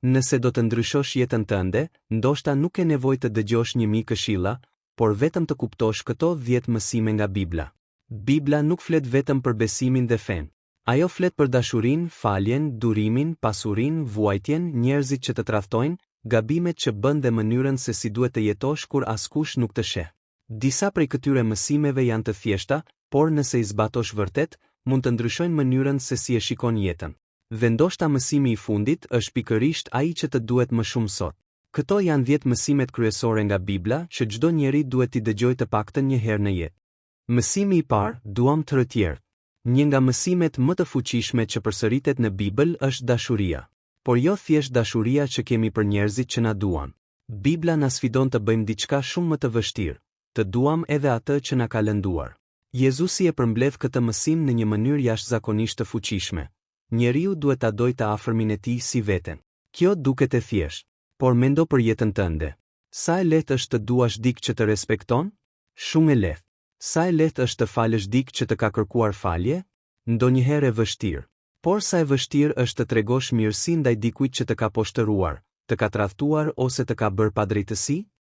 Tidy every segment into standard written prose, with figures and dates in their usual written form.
Nëse do të ndryshosh jetën tënde, ndoshta nuk ke nevojë të dëgjosh 1000 këshilla, por vetëm të kuptosh këto 10 mësime nga Bibla. Bibla nuk flet vetëm për besimin dhe fen. Ajo flet për dashurinë, faljen, durimin, pasurinë, vuajtjen, njerëzit që të tradhtojnë, gabimet që bën dhe mënyrën se si duhet të jetosh kur askush nuk të sheh. Disa prej këtyre mësimeve janë të thjeshta, por nëse i zbatosh vërtet, mund të ndryshojnë mënyrën se si e shikon jetën. Dhe ndoshta mësimi i fundit është pikërisht ai që të duhet më shumë sot. Këto janë 10 mësimet kryesore nga Bibla që çdo njeri duhet t'i dëgjojë të paktën një herë në jetë. Mësimi i parë, duam të rëtjerë. Një nga mësimet më të fuqishme që përsëritet në Bibël është dashuria. Por jo thjesht dashuria që kemi për njerëzit që na duan. Bibla na sfidon të bëjmë diçka shumë më të vështirë, të duam edhe atë që na ka lënduar. Jezusi e përmbledh këtë mësim në një mënyrë jashtëzakonisht të fuqishme. Njeriu duhet ta dojë të afërmin e tij si veten. Kjo duket e thjeshtë, por mendo për jetën tënde. Sa e lehtë është të duash dikë që të respekton? Shumë e lehtë. Sa e lehtë është të falësh dikë që të ka kërkuar falje? Ndonjëherë e vështirë. Por sa e vështirë është të tregosh mirësi ndaj dikujt që të ka poshtëruar, të ka tradhtuar ose të ka bërë padrejtësi?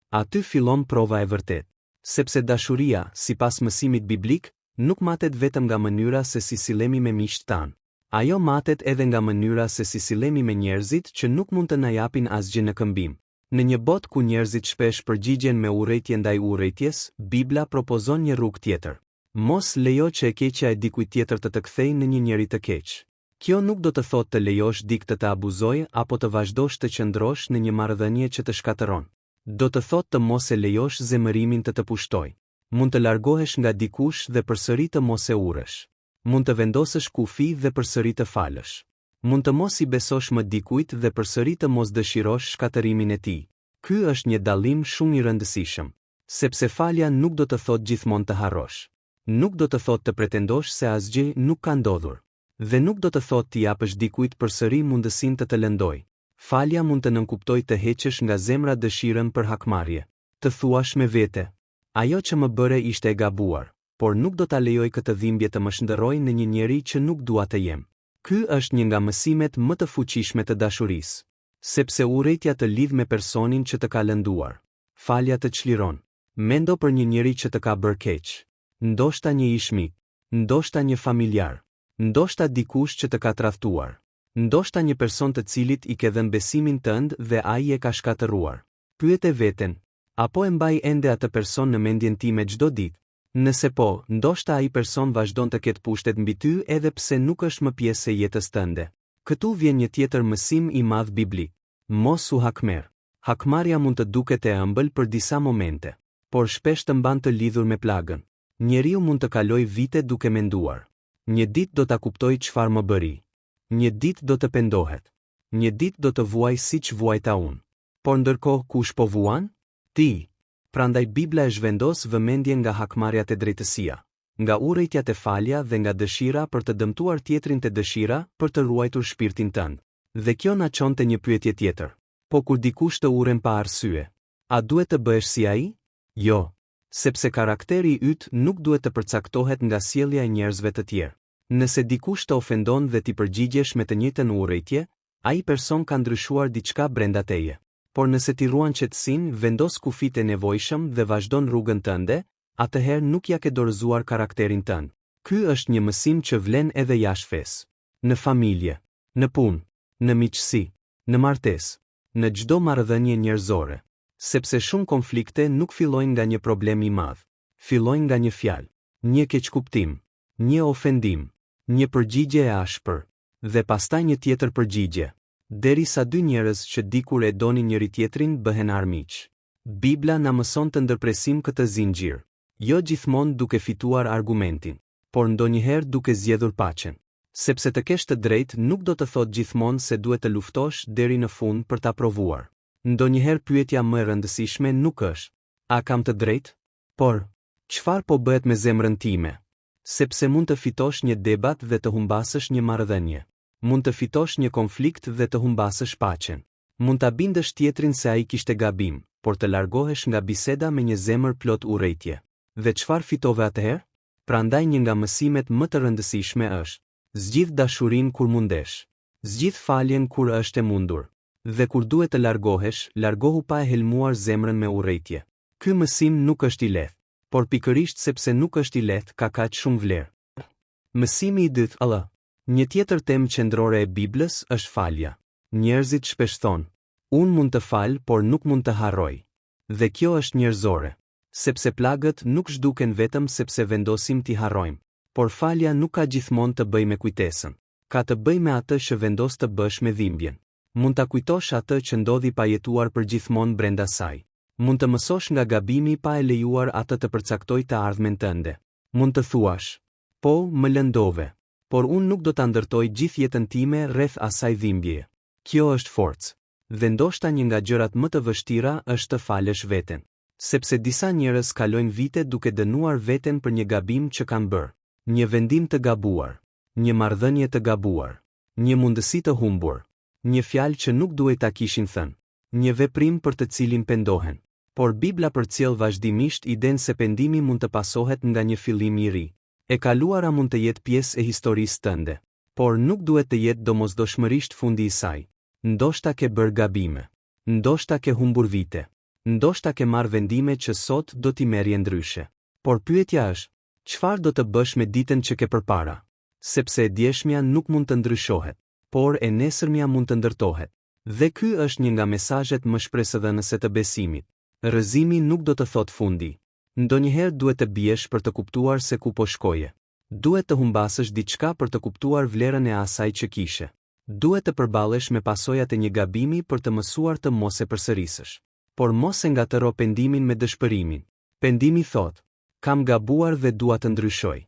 Aty fillon prova e vërtetë. Sepse dashuria, sipas mësimit biblik, nuk matet vetëm nga mënyra se si sillemi me miqtë tanë. Ajo matet edhe nga mënyra se si sillemi me njerëzit që nuk mund të na japin asgjë në këmbim. Në një botë ku njerëzit shpesh përgjigjen me urrëtie ndaj urrëties, Bibla propozon një rrugë tjetër. Mos lejo që e keqja e dikujt tjetër të kthejë në një njeri të keq. Kjo nuk do të thotë të lejosh dikë të abuzojë apo të vazhdosh të qëndrosh në një marrëdhënie që të shkatëron. Do të thotë të mos e lejosh zemërimin të pushtojë. Mund të largohesh nga dikush dhe përsëri të mos e urrësh. Mund të vendosësh kufi dhe përsëri të falësh. Mund të mos i besosh më dikujt dhe përsëri të mos dëshirosh shkatërimin e tij. Ky është një dallim shumë i rëndësishëm, sepse falja nuk do të thotë gjithmonë të harrosh. Nuk do të thotë të pretendosh se asgjë nuk ka ndodhur. Dhe nuk do të thotë t'i japësh dikujt përsëri mundësinë të lëndojë. Falja mund të nënkuptojë të heqësh nga zemra dëshirën për hakmarrje. Të thuash me vete, ajo që më bëre ishte e gabuar, por nuk do ta lejoj këtë dhimbje të më shndërrojë në një njeri që nuk dua të jem. Ky është një nga mësimet më të fuqishme të dashurisë, sepse urrëtia të lidh me personin që të ka lënduar. Falja të çliron. Mendo për një njeri që të ka bërë keq. Ndoshta një ish-mik, ndoshta një familjar, ndoshta dikush që të ka tradhtuar, ndoshta një person të cilit i ke dhënë besimin tënd dhe ai e ka shkatëruar. Pyete veten, apo e mbaj ende atë person në mendjen time çdo ditë? Nëse po, ndoshta ai person vazhdon të ketë pushtet mbi ty edhe pse nuk është më pjesë e jetës tënde. Këtu vjen një tjetër mësim i madh biblik. Mos u hakmer. Hakmarrja mund të duket e ëmbël për disa momente, por shpesh të mban të lidhur me plagën. Njeriu mund të kalojë vite duke menduar. Një ditë do ta kuptoj çfarë më bëri. Një ditë do të pendohet. Një ditë do të vuaj siç vuajta unë. Por ndërkohë kush po vuan? Ti. Prandaj Bibla e zhvendos vëmendjen nga hakmarrjat e drejtësia, nga urrëtiat e falja dhe nga dëshira për të dëmtuar tjetrin te dëshira për të ruajtur shpirtin tënd. Dhe kjo na çon te një pyetje tjetër. Po kur dikush të urren pa arsye, a duhet të bëhesh si ai? Jo, sepse karakteri yt nuk duhet të përcaktohet nga sjellja e njerëzve të tjerë. Nëse dikush të ofendon dhe ti përgjigjesh me të njëjtën urrëtie, ai person ka ndryshuar diçka brenda teje. Por nëse ti ruan qetësinë, vendos kufit e nevojshëm dhe vazhdon rrugën tënde, atëherë nuk ja ke dorëzuar karakterin tënd. Ky është një mësim që vlen edhe jashtë fesë. Në familje, në punë, në miqësi, në martesë, në çdo marrëdhënie njerëzore. Sepse shumë konflikte nuk fillojnë nga një problem i madh. Fillojnë nga një fjalë, një keqkuptim, një ofendim, një përgjigje e ashpër, dhe pastaj një tjetër përgjigje. Derisa dy njerëz që dikur e donin njëri tjetrin bëhen armiq. Bibla na mëson të ndërpresim këtë zinxhir, jo gjithmonë duke fituar argumentin, por ndonjëherë duke zgjedhur paqen. Sepse të kesh të drejtë nuk do të thotë gjithmonë se duhet të luftosh deri në fund për ta provuar. Ndonjëherë pyetja më e rëndësishme nuk është, a kam të drejtë? Por, çfarë po bëhet me zemrën time? Sepse mund të fitosh një debat dhe të humbasësh një marrëdhënie. Mund të fitosh një konflikt dhe të humbasësh paqen. Mund ta bindësh tjetrin se ai kishte gabim, por të largohesh nga biseda me një zemër plot urrëtie. Dhe çfarë fitove atëherë? Prandaj një nga mësimet më të rëndësishme është: zgjidh dashurinë kur mundesh. Zgjidh faljen kur është e mundur. Dhe kur duhet të largohesh, largohu pa e helmuar zemrën me urrëtie. Ky mësim nuk është i lehtë, por pikërisht sepse nuk është i lehtë ka kaq shumë vlerë. Mësimi i dytë, një tjetër temë qendrore e Biblës është falja. Njerëzit shpesh thonë, unë mund të fal, por nuk mund të harroj. Dhe kjo është njerëzore, sepse plagët nuk zhduken vetëm sepse vendosim t'i harrojmë, por falja nuk ka gjithmonë të bëjë me kujtesën. Ka të bëjë me atë që vendos të bësh me dhimbjen. Mund ta kujtosh atë që ndodhi pa jetuar për gjithmonë brenda saj. Mund të mësosh nga gabimi pa e lejuar atë të përcaktojë të ardhmen tënde. Mund të thuash, po, më lëndove, por unë nuk do ta ndërtoj gjithë jetën time rreth asaj dhimbjeje. Kjo është forcë. Dhe ndoshta një nga gjërat më të vështira është të falësh veten, sepse disa njerëz kalojnë vite duke dënuar veten për një gabim që kanë bërë, një vendim të gabuar, një marrëdhënie të gabuar, një mundësi të humbur, një fjalë që nuk duhet ta kishin thënë, një veprim për të cilin pendohen. Por Bibla përcjell vazhdimisht idenë se pendimi mund të pasohet nga një fillim i ri. E kaluara mund të jetë pjesë e historisë tënde, por nuk duhet të jetë domosdoshmërisht fundi i saj. Ndoshta ke bërë gabime, ndoshta ke humbur vite, ndoshta ke marrë vendime që sot do t'i merrje ndryshe. Por pyetja është, çfarë do të bësh me ditën që ke përpara? Sepse e djeshmja nuk mund të ndryshohet, por e nesërmja mund të ndërtohet. Dhe ky është një nga mesazhet më shpresëdhënëse të besimit. Rrëzimi nuk do të thotë fundi. Ndonjëherë duhet të biesh për të kuptuar se ku po shkoje. Duhet të humbasësh diçka për të kuptuar vlerën e asaj që kishe. Duhet të përballesh me pasojat e një gabimi për të mësuar të mos e përsërisësh. Por mos e ngatëro pendimin me dëshpërimin. Pendimi thot, kam gabuar dhe dua të ndryshoj.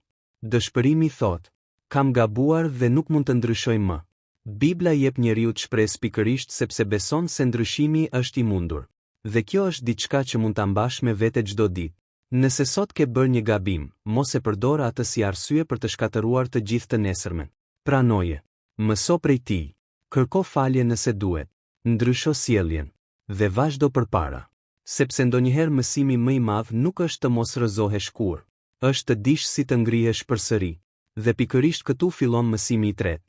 Dëshpërimi thot, kam gabuar dhe nuk mund të ndryshoj më. Bibla jep njeriu shpresë pikërisht sepse beson se ndryshimi është i mundur. Dhe kjo është diçka që mund ta mbash me vete çdo ditë. Nëse sot ke bërë një gabim, mos e përdor atë si arsye për të shkatëruar të gjithë të nesërmen. Pranoje, mëso prej tij, kërko falje nëse duhet, ndrysho sjelljen dhe vazhdo përpara. Sepse ndonjëherë mësimi më i madh nuk është të mos rrëzohesh kurrë, është të dish si të ngrihesh përsëri. Dhe pikërisht këtu fillon mësimi i tretë.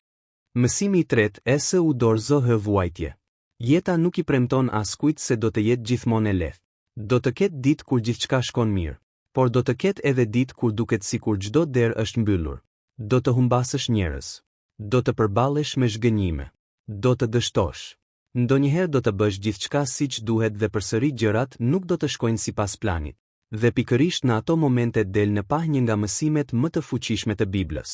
Mësimi i tretë është u dorëzohë vuajtje. Jeta nuk i premton askujt se do të jetë gjithmonë e lehtë. Do të ketë ditë kur gjithçka shkon mirë, por do të ketë edhe ditë kur duket sikur çdo derë është mbyllur. Do të humbasësh njerëz. Do të përballesh me zhgënjime. Do të dështosh. Ndonjëherë do të bësh gjithçka siç duhet dhe përsëri gjërat nuk do të shkojnë sipas planit. Dhe pikërisht në ato momente del në pah një nga mësimet më të fuqishme të Biblës.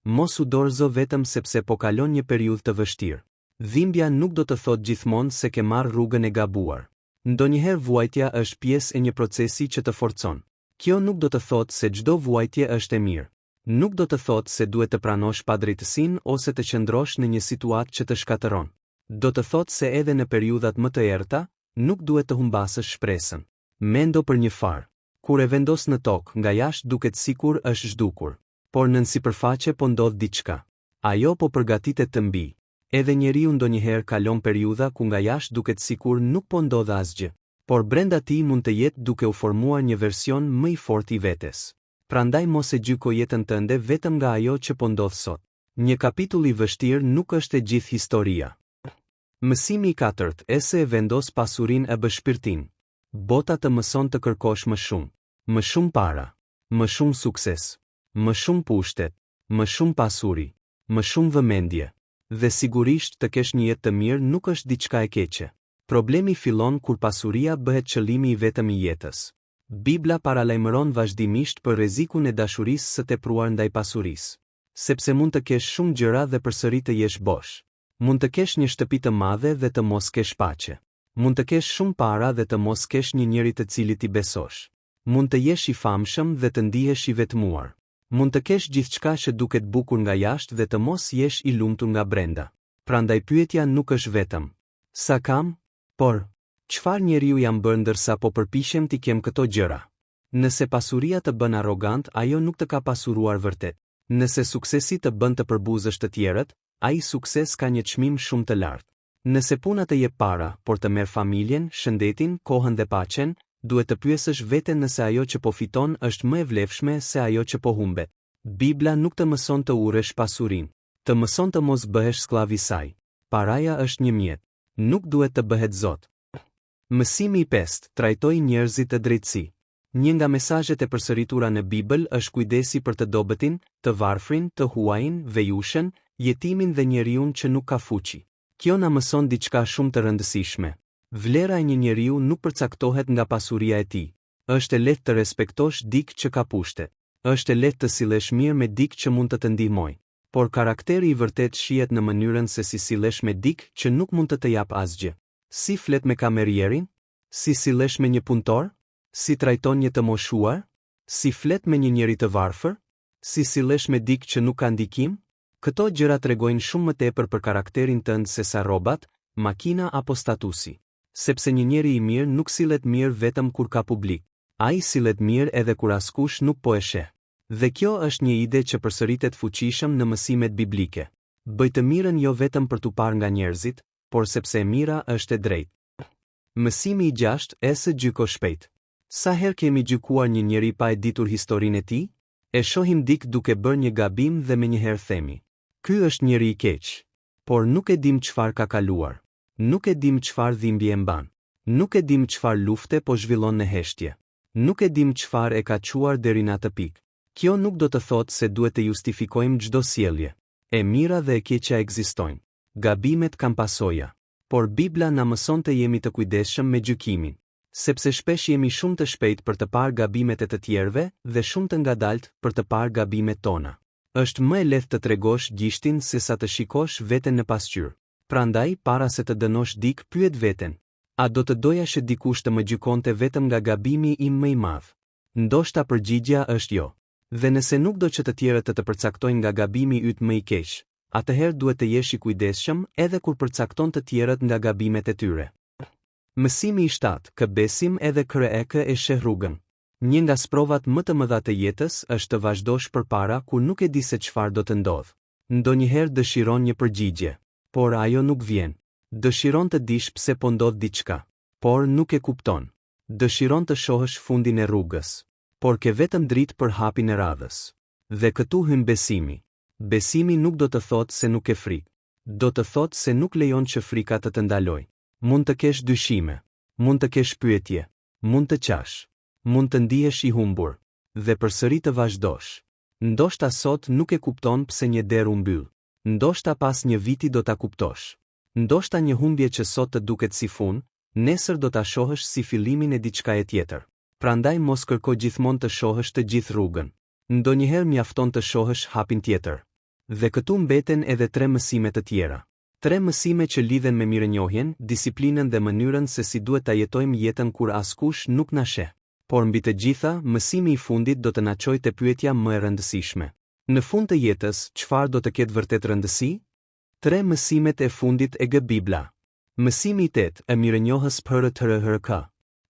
Mos u dorëzo vetëm sepse po kalon një periudhë të vështirë. Dhimbja nuk do të thotë gjithmonë se ke marrë rrugën e gabuar. Ndonjëherë vuajtja është pjesë e një procesi që të forcon. Kjo nuk do të thotë se çdo vuajtje është e mirë. Nuk do të thotë se duhet të pranosh padrejtësinë ose të qëndrosh në një situatë që të shkatëron. Do të thotë se edhe në periudhat më të errta, nuk duhet të humbasësh shpresën. Mendo për një far. Kur e vendos në tokë, nga jashtë duket sikur është zhdukur, por nën sipërfaqe po ndodh diçka. Ajo po përgatitet të mbi. Edhe njeriu ndonjëherë kalon periudha ku nga jashtë duket sikur nuk po ndodh asgjë, por brenda tij mund të jetë duke u formuar një version më i fortë i vetes. Prandaj mos e gjyko jetën tënde vetëm nga ajo që po ndodh sot. Një kapitull i vështirë nuk është e gjithë historia. Mësimi i katërt është e vendos pasurinë e bëshpirtin. Bota të mëson të kërkosh më shumë para, më shumë sukses, më shumë pushtet, më shumë pasuri, më shumë vëmendje. Dhe sigurisht të kesh një jetë të mirë nuk është diçka e keqe. Problemi fillon kur pasuria bëhet qëllimi i vetëm i jetës. Bibla paralajmëron vazhdimisht për rrezikun e dashurisë së tepruar ndaj pasurisë. Sepse mund të kesh shumë gjëra dhe përsëri të jesh bosh. Mund të kesh një shtëpi të madhe dhe të mos kesh paqe. Mund të kesh shumë para dhe të mos kesh një njeri të cilit i besosh. Mund të jesh i famshëm dhe të ndihesh i vetmuar. Mund të kesh gjithçka që duket bukur nga jashtë dhe të mos jesh i lumtur nga brenda. Prandaj pyetja nuk është vetëm sa kam, por çfarë njeriu jam bërë ndërsa po përpiqem t'i kem këto gjëra. Nëse pasuria të bën arrogant, ajo nuk të ka pasuruar vërtet. Nëse suksesi të bën të përbuzësh të tjerët, ai sukses ka një çmim shumë të lartë. Nëse puna të jep para, por të merr familjen, shëndetin, kohën dhe paqen, duhet të pyesësh veten nëse ajo që po fiton është më e vlefshme se ajo që po humbet. Bibla nuk të mëson të urresh pasurinë, të mëson të mos bëhesh skllav i saj. Paraja është një mjet, nuk duhet të bëhet Zot. Mësimi i 5, trajtoj njerëzit të drejtësi. Një nga mesazhet e përsëritura në Bibël është kujdesi për të dobëtin, të varfrin, të huajin, vejushën, jetimin dhe njeriun që nuk ka fuqi. Kjo na mëson diçka shumë të rëndësishme. Vlera e një njeriu nuk përcaktohet nga pasuria e tij. Është e lehtë të respektosh dikë që ka pushtet. Është e lehtë të sillesh mirë me dikë që mund të të ndihmojë. Por karakteri i vërtet shihet në mënyrën se si sillesh me dikë që nuk mund të jap asgjë. Si flet me kamerierin? Si sillesh me një punëtor? Si trajton një të moshuar? Si flet me një njeri të varfër? Si sillesh me dikë që nuk ka ndikim? Këto gjëra tregojnë shumë më tepër për karakterin tënd se sa rrobat, makina apo statusi. Sepse një njeri i mirë nuk sillet mirë vetëm kur ka publik. Ai sillet mirë edhe kur askush nuk po e sheh. Dhe kjo është një ide që përsëritet fuqishëm në mësimet biblike. Bëj të mirën jo vetëm për t'u parë nga njerëzit, por sepse e mira është e drejtë. Mësimi i 6, së gjyko shpejt. Sa herë kemi gjykuar një njeri pa e ditur historinë e tij? E shohim dikë duke bërë një gabim dhe menjëherë themi: ky është njeri i keq. Por nuk e dim çfarë ka kaluar. Nuk e dim çfarë dhimbje e mban. Nuk e dim çfarë lufte po zhvillon në heshtje. Nuk e dim çfarë e ka çuar deri në atë pikë. Kjo nuk do të thotë se duhet të justifikojmë çdo sjellje. E mira dhe e keqja ekzistojnë. Gabimet kanë pasoja. Por Bibla na mëson të jemi të kujdesshëm me gjykimin, sepse shpesh jemi shumë të shpejt për të parë gabimet e të tjerëve dhe shumë të ngadalt për të parë gabimet tona. Është më e lehtë të tregosh gishtin se sa të shikosh veten në pasqyrë. Prandaj, para se të dënosh dikë, pyet veten: a do të doja që dikush të më gjykonte vetëm nga gabimi im më i madh? Ndoshta përgjigjja është jo. Dhe nëse nuk do që të tjerët të përcaktojnë nga gabimi yt më i keq, atëherë duhet të jesh i kujdesshëm edhe kur përcakton të tjerët nga gabimet e tyre. Mësimi i 7, besim edhe e sheh rrugën. Një nga sprovat më të mëdha të jetës është të vazhdosh përpara kur nuk e di se çfarë do të ndodh. Ndonjëherë dëshiron një përgjigje, por ajo nuk vjen. Dëshiron të dish pse po ndodh diçka, por nuk e kupton. Dëshiron të shohësh fundin e rrugës, por ke vetëm dritë për hapin e radhës. Dhe këtu hyn besimi. Besimi nuk do të thotë se nuk ke frikë. Do të thotë se nuk lejon që frika të ndalojë. Mund të kesh dyshime, mund të kesh pyetje, mund të qash, mund të ndihesh i humbur, dhe përsëri të vazhdosh. Ndoshta sot nuk e kupton pse një derë u mbyll. Ndoshta pas një viti do ta kuptosh. Ndoshta një humbje që sot të duket si fund, nesër do ta shohësh si fillimin e diçkaje tjetër. Prandaj mos kërko gjithmonë të shohësh të gjithë rrugën. Ndonjëherë mjafton të shohësh hapin tjetër. Dhe këtu mbeten edhe 3 mësime të tjera. 3 mësime që lidhen me mirënjohjen, disiplinën dhe mënyrën se si duhet ta jetojmë jetën kur askush nuk na sheh. Por mbi të gjitha, mësimi i fundit do të na çojë te pyetja më e rëndësishme. Në fund të jetës, çfarë do të ketë vërtet rëndësi? 3 mësimet e fundit e Bibla. Mësimi i 8, e mirënjohës për të rëhërka.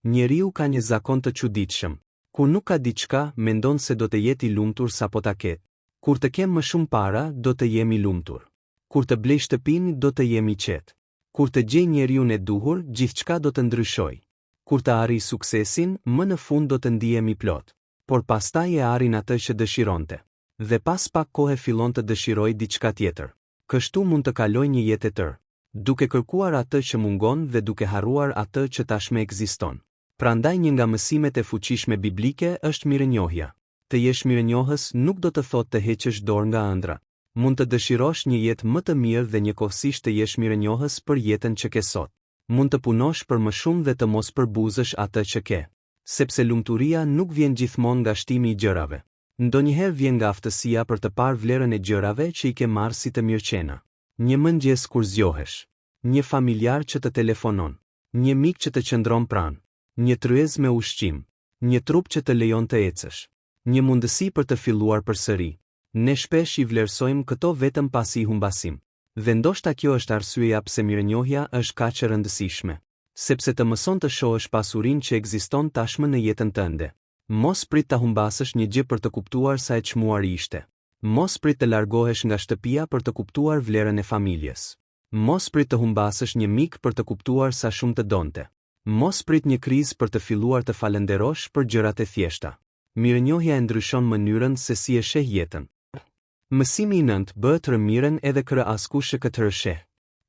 Njeriu ka një zakon të çuditshëm. Kur nuk ka diçka, mendon se do të jetë i lumtur sapo ta ketë. Kur të kem më shumë para, do të jemi lumtur. Kur të blej shtëpinë, do të jemi qetë. Kur të gjej njeriun e duhur, gjithçka do të ndryshojë. Kur të arrijë suksesin, më në fund do të ndihemi plot. Por pastaj e arrin atë që dëshironte. Dhe pas pak kohe fillon të dëshirojë diçka tjetër. Kështu mund të kalojë një jetë e tërë, duke kërkuar atë që mungon dhe duke harruar atë që tashmë ekziston. Prandaj një nga mësimet e fuqishme biblike është mirënjohja. Të jesh mirënjohës nuk do të thotë të heqësh dorë nga ëndra. Mund të dëshirosh një jetë më të mirë dhe njëkohësisht të jesh mirënjohës për jetën që ke sot. Mund të punosh për më shumë dhe të mos përbuzësh atë që ke. Sepse lumturia nuk vjen gjithmonë nga shtimi i gjërave. Ndonjëherë vjen nga aftësia për të parë vlerën e gjërave që i ke marrë si të mirëqena. Një mëngjes kur zgjohesh, një familjar që të telefonon, një mik që të qëndron pranë, një tryez me ushqim, një trup që të lejon të ecësh, një mundësi për të filluar përsëri. Ne shpesh i vlerësojmë këto vetëm pasi i humbasim. Dhe ndoshta kjo është arsyeja pse mirënjohja është kaq e rëndësishme, sepse të mëson të shohësh pasurinë që ekziston tashmë në jetën tënde. Mos prit ta humbasësh një gjë për të kuptuar sa e çmuar ishte. Mos prit të largohesh nga shtëpia për të kuptuar vlerën e familjes. Mos prit të humbasësh një mik për të kuptuar sa shumë të donte. Mos prit një krizë për të filluar të falenderosh për gjërat e thjeshta. Mirënjohja e ndryshon mënyrën se si e sheh jetën. Mësimi i 9, bëhet rëmirën edhe kërë askush që këtë rësheh.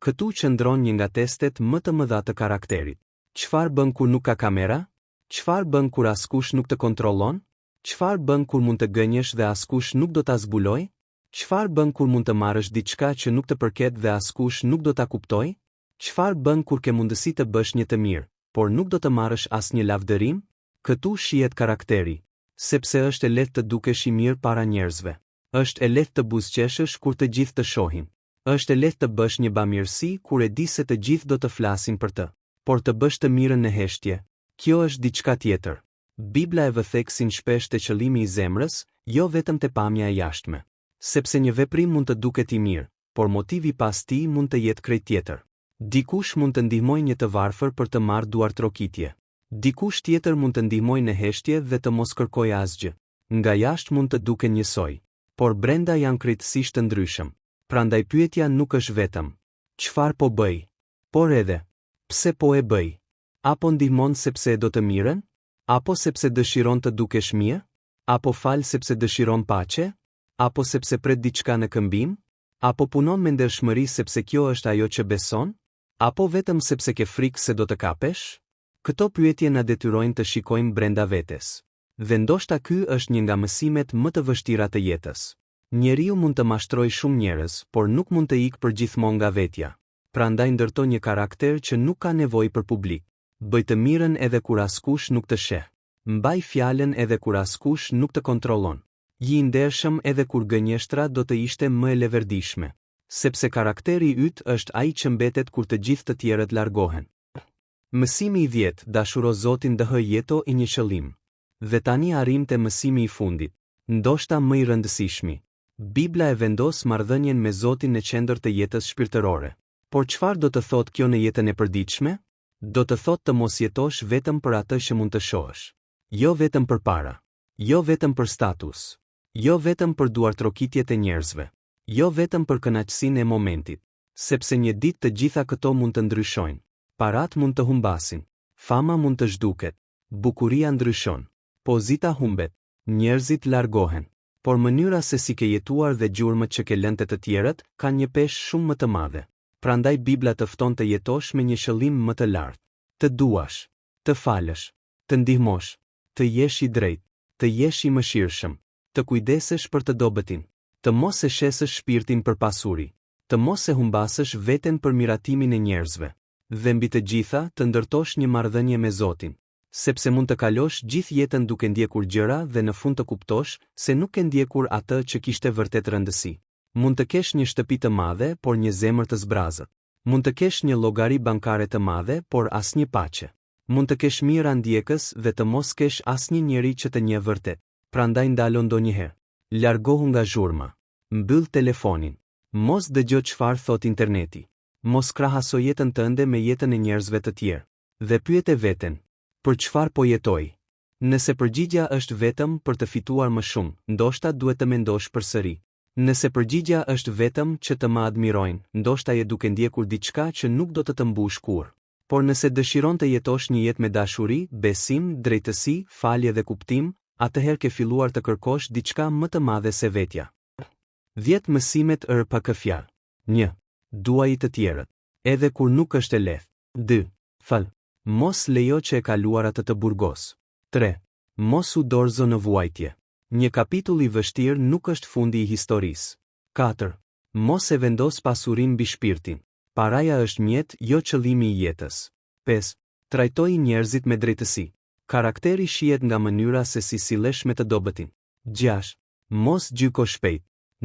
Këtu qëndron një nga testet më të mëdha të karakterit. Çfarë bën kur nuk ka kamera? Çfarë bën kur askush nuk të kontrollon? Çfarë bën kur mund të gënjesh dhe askush nuk do ta zbuloj? Çfarë bën kur mund të marrësh diçka që nuk të përket dhe askush nuk do ta kuptoj? Çfarë bën kur ke mundësi të bësh një të mirë, por nuk do të marrësh asnjë lavdërim? Këtu shihet karakteri, sepse është e lehtë të dukesh i mirë para njerëzve. Është e lehtë të buzëqeshësh kur të gjithë të shohin. Është e lehtë të bësh një bamirësi kur e di se të gjithë do të flasin për të, por të bësh të mirën në heshtje, kjo është diçka tjetër. Bibla e vëtheksin shpesh te qëllimi i zemrës, jo vetëm te pamja e jashtme. Sepse një veprim mund të duket i mirë, por motivi pas tij mund të jetë krejt tjetër. Dikush mund të ndihmojë një të varfër për të marrë duartrokitje. Dikush tjetër mund të ndihmojë në heshtje dhe të mos kërkojë asgjë. Nga jashtë mund të duken njësoj, por brenda janë krejtësisht të ndryshëm. Prandaj pyetja nuk është vetëm çfarë po bëj, por edhe pse po e bëj? Apo ndihmon sepse e do të mirën? Apo sepse dëshiron të dukesh mirë? Apo fal sepse dëshiron paqe? Apo sepse pret diçka në këmbim? Apo punon me ndershmëri sepse kjo është ajo që beson? Apo vetëm sepse ke frikë se do të kapesh? Këto pyetje na detyrojnë të shikojmë brenda vetes. Dhe ndoshta ky është një nga mësimet më të vështira të jetës. Njeriu mund të mashtrojë shumë njerëz, por nuk mund të ikë përgjithmonë nga vetja. Prandaj ndërton një karakter që nuk ka nevojë për publik. Bëj të mirën edhe kur askush nuk të sheh. Mbaj fjalën edhe kur askush nuk të kontrollon. Ji i ndershëm edhe kur gënjeshtra do të ishte më e leverdishme. Sepse karakteri yt është ai që mbetet kur të gjithë të tjerët largohen. Mësimi i 10, dashuro Zotin dhe hë jeto i një qëllim. Dhe tani arrim te mësimi i fundit, ndoshta më i rëndësishmi. Bibla e vendos marrëdhënien me Zotin në qendër të jetës shpirtërore. Por çfarë do të thotë kjo në jetën e përditshme? Do të thotë të mos jetosh vetëm për atë që mund të shohësh. Jo vetëm për para. Jo vetëm për status. Jo vetëm për duartrokitjet e njerëzve. Jo vetëm për kënaqësinë e momentit. Sepse një ditë të gjitha këto mund të ndryshojnë. Parat mund të humbasin. Fama mund të zhduket. Bukuria ndryshon. Pozita humbet. Njerëzit largohen. Por mënyra se si ke jetuar dhe gjurmët që ke lënë të tjerët kanë një peshë shumë më të madhe. Prandaj Bibla të fton të jetosh me një qëllim më të lartë. Të duash, të falësh, të ndihmosh, të jesh i drejtë, të jesh i mëshirshëm, të kujdesesh për të dobëtin, të mos e shesësh shpirtin për pasuri, të mos e humbasësh veten për miratimin e njerëzve, dhe mbi të gjitha të ndërtosh një marrëdhënie me Zotin. Sepse mund të kalosh gjithë jetën duke ndjekur gjëra dhe në fund të kuptosh se nuk ke ndjekur atë që kishte vërtet rëndësi. Mund të kesh një shtëpi të madhe, por një zemër të zbrazët. Mund të kesh një llogari bankare të madhe, por asnjë paqe. Mund të kesh mijëra ndjekës dhe të mos kesh asnjë njeri që të njeh vërtet. Prandaj ndalo ndonjëherë. Largohu nga zhurma. Mbyll telefonin. Mos dëgjo çfarë thot interneti. Mos krahaso jetën tënde me jetën e njerëzve të tjerë. Dhe pyete veten, për çfarë po jetoj? Nëse përgjigjja është vetëm për të fituar më shumë, ndoshta duhet të mendosh përsëri. Nëse përgjigjja është vetëm që të më admirojnë, ndoshta je duke ndjekur diçka që nuk do të të mbush kurrë. Por nëse dëshiron të jetosh një jetë me dashuri, besim, drejtësi, falje dhe kuptim, atëherë ke filluar të kërkosh diçka më të madhe se vetja. 10 mësimet PKFA. 1. Duaj të tjerët, edhe kur nuk është e lehtë. 2. Fal. Mos lejo që e kaluara të burgos. 3. Mos u dorëzo në vuajtje. Një kapitull i vështirë nuk është fundi i historisë. 4. Mos e vendos pasurinë mbi shpirtin. Paraja është mjet, jo qëllimi i jetës. 5. Trajtoj njerëzit me drejtësi. Karakteri shihet nga mënyra se si sillesh me të dobëtin. 6. Mos gjyko shpejt.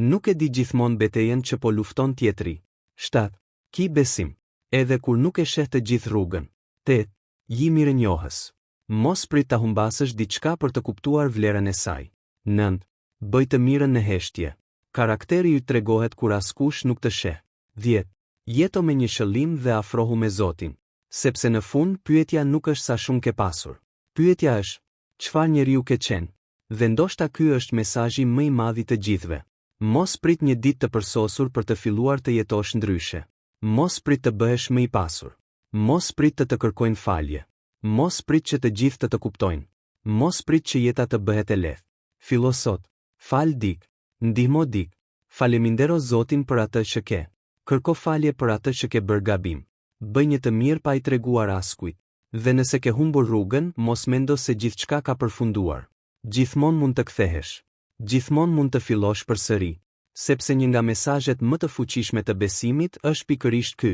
Nuk e di gjithmonë betejën që po lufton tjetri. 7. Ki besim, edhe kur nuk e sheh të gjithë rrugën. 8. Ji mirënjohës. Mos prit ta humbasësh diçka për të kuptuar vlerën e saj. 9. Bëj të mirën në heshtje. Karakteri yt tregohet kur askush nuk të sheh. 10. Jeto me një qëllim dhe afrohu me Zotin. Sepse në fund pyetja nuk është sa shumë ke pasur. Pyetja është, çfarë njeriu ke qenë? Dhe ndoshta ky është mesazhi më i madh i të gjithëve. Mos prit një ditë të përsosur për të filluar të jetosh ndryshe. Mos prit të bëhesh më i pasur. Mos prit të kërkojnë falje. Mos prit që të gjithë të kuptojnë. Mos prit që jeta të bëhet e lehtë. Fillo sot. Fal dik. Ndihmo dik. Falemindero Zotin për atë që ke. Kërko falje për atë që ke bërë gabim. Bëj një të mirë pa i treguar askujt. Dhe nëse ke humbur rrugën, mos mendo se gjithçka ka përfunduar. Gjithmonë mund të kthehesh. Gjithmonë mund të fillosh përsëri. Sepse një nga mesazhet më të fuqishme të besimit është pikërisht ky.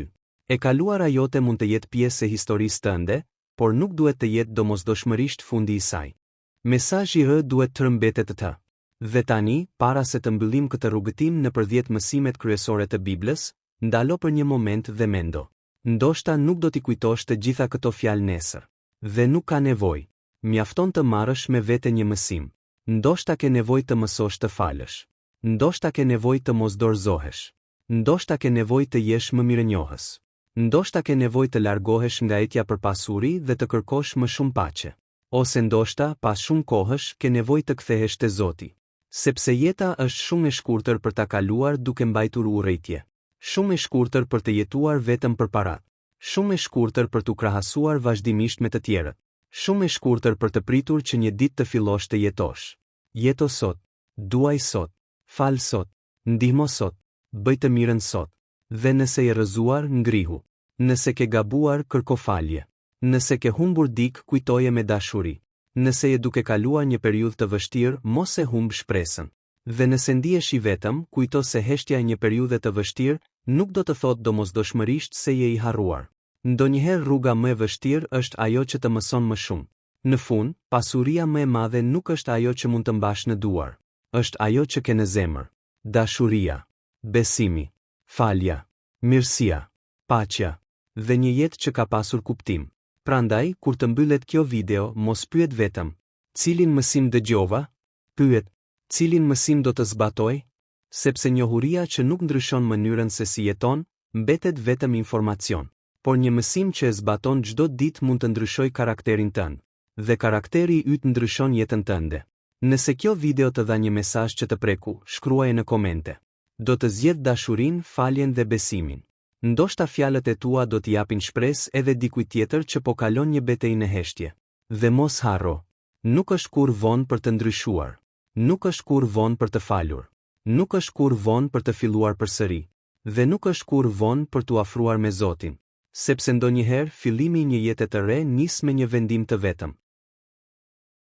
E kaluara jote mund të jetë pjesë e historisë tënde, por nuk duhet të jetë domosdoshmërisht fundi i saj. Mesazhi duhet të mbetet të. Dhe tani, para se të mbyllim këtë rrugëtim nëpër 10 mësimet kryesore të Biblës, ndalo për një moment dhe mendo. Ndoshta nuk do t'i kujtosh të gjitha këto fjalë nesër. Dhe nuk ka nevojë. Mjafton të marrësh me vete një mësim. Ndoshta ke nevojë të mësosh të falësh. Ndoshta ke nevojë të mos dorëzohesh. Ndoshta ke nevojë të jesh më mirënjohës. Ndoshta ke nevojë të largohesh nga etja për pasuri dhe të kërkosh më shumë paqe. Ose ndoshta, pas shumë kohësh, ke nevojë të kthehesh te Zoti. Sepse jeta është shumë e shkurtër për ta kaluar duke mbajtur urrëtie. Shumë e shkurtër për të jetuar vetëm për parat. Shumë e shkurtër për t'u krahasuar vazhdimisht me të tjerët. Shumë e shkurtër për të pritur që një ditë të fillosh të jetosh. Jeto sot. Duaj sot. Fal sot. Ndihmo sot. Bëj të mirën sot. Dhe nëse je rrëzuar, ngrihu. Nëse ke gabuar, kërko falje. Nëse ke humbur dik, kujtoje me dashuri. Nëse je duke kaluar një periudhë të vështirë, mos e humb shpresën. Dhe nëse ndihesh i vetëm, kujto se heshtja e një periudhe të vështirë nuk do të thotë domosdoshmërisht se je i harruar. Ndonjëherë rruga më e vështirë është ajo që të mëson më shumë. Në fund, pasuria më e madhe nuk është ajo që mund të mbash në duar. Është ajo që ke në zemër. Dashuria, besimi, falja, mirësia, paqja dhe një jetë që ka pasur kuptim. Prandaj, kur të mbyllet kjo video, mos pyet vetëm, cilin mësim dëgjova? Pyet, cilin mësim do të zbatoj? Sepse njohuria që nuk ndryshon mënyrën se si jeton, mbetet vetëm informacion. Por një mësim që e zbaton çdo ditë mund të ndryshojë karakterin tënd. Dhe karakteri yt ndryshon jetën tënde. Nëse kjo video të dha një mesazh që të preku, shkruaje në komente. Do të zgjedh dashurinë, faljen dhe besimin. Ndoshta fjalët e tua do t'i japin shpresë edhe dikujt tjetër që po kalon një betejë në heshtje. Dhe mos harro, nuk është kur vonë për të ndryshuar. Nuk është kur vonë për të falur. Nuk është kur vonë për të filluar përsëri. Dhe nuk është kur vonë për t'u afruar me Zotin. Sepse ndonjëherë fillimi i një jete të re nis me një vendim të vetëm.